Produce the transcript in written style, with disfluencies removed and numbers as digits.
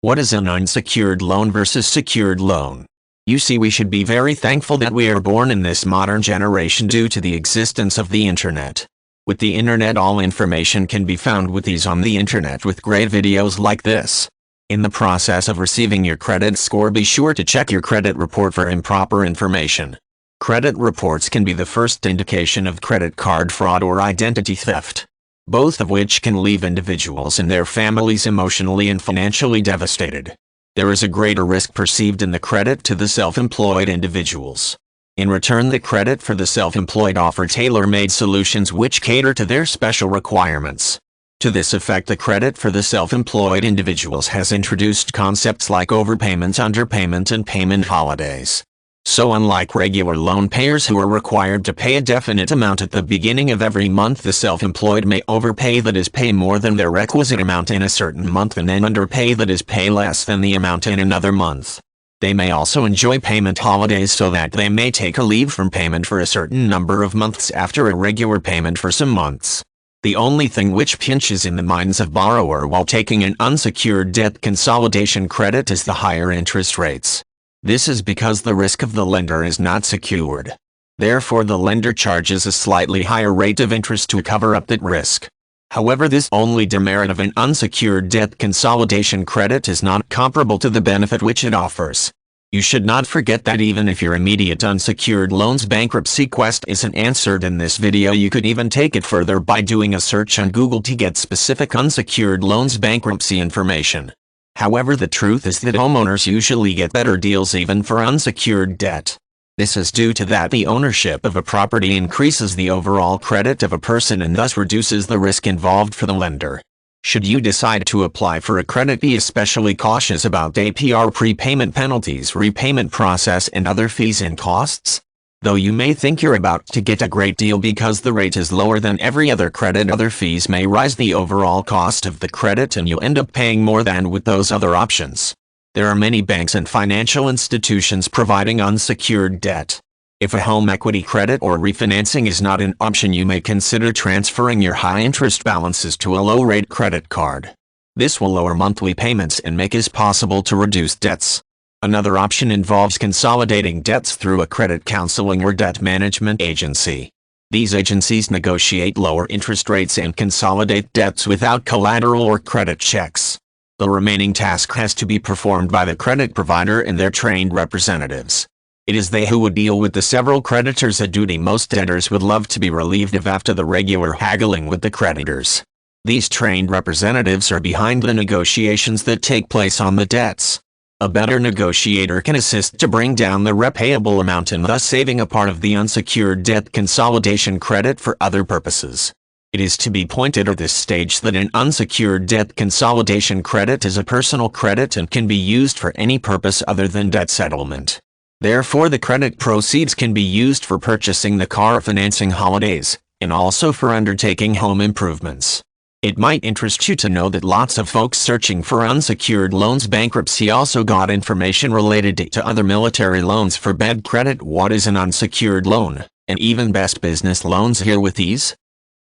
What is an unsecured loan versus secured loan? You see, we should be very thankful that we are born in this modern generation due to the existence of the internet. With the internet, all information can be found with ease on the internet with great videos like this. In the process of receiving your credit score, be sure to check your credit report for improper information. Credit reports can be the first indication of credit card fraud or identity theft, both of which can leave individuals and their families emotionally and financially devastated. There is a greater risk perceived in the credit to the self-employed individuals. In return, the credit for the self-employed offer tailor-made solutions which cater to their special requirements. To this effect, the credit for the self-employed individuals has introduced concepts like overpayment, underpayment, and payment holidays. So unlike regular loan payers who are required to pay a definite amount at the beginning of every month, the self-employed may overpay, that is, pay more than their requisite amount in a certain month, and then underpay, that is, pay less than the amount in another month. They may also enjoy payment holidays, so that they may take a leave from payment for a certain number of months after a regular payment for some months. The only thing which pinches in the minds of borrower while taking an unsecured debt consolidation credit is the higher interest rates. This is because the risk of the lender is not secured. Therefore, the lender charges a slightly higher rate of interest to cover up that risk. However, this only demerit of an unsecured debt consolidation credit is not comparable to the benefit which it offers. You should not forget that even if your immediate unsecured loans bankruptcy quest isn't answered in this video, you could even take it further by doing a search on Google to get specific unsecured loans bankruptcy information. However, the truth is that homeowners usually get better deals even for unsecured debt. This is due to that the ownership of a property increases the overall credit of a person and thus reduces the risk involved for the lender. Should you decide to apply for a credit, be especially cautious about APR, prepayment penalties, repayment process, and other fees and costs. Though you may think you're about to get a great deal because the rate is lower than every other credit, other fees may rise the overall cost of the credit and you'll end up paying more than with those other options. There are many banks and financial institutions providing unsecured debt. If a home equity credit or refinancing is not an option, you may consider transferring your high interest balances to a low rate credit card. This will lower monthly payments and make it possible to reduce debts. Another option involves consolidating debts through a credit counseling or debt management agency. These agencies negotiate lower interest rates and consolidate debts without collateral or credit checks. The remaining task has to be performed by the credit provider and their trained representatives. It is they who would deal with the several creditors, a duty most debtors would love to be relieved of after the regular haggling with the creditors. These trained representatives are behind the negotiations that take place on the debts. A better negotiator can assist to bring down the repayable amount and thus saving a part of the unsecured debt consolidation credit for other purposes. It is to be pointed at this stage that an unsecured debt consolidation credit is a personal credit and can be used for any purpose other than debt settlement. Therefore, the credit proceeds can be used for purchasing the car, financing holidays, and also for undertaking home improvements. It might interest you to know that lots of folks searching for unsecured loans bankruptcy also got information related to other military loans for bad credit. What is an unsecured loan, and even best business loans here with ease?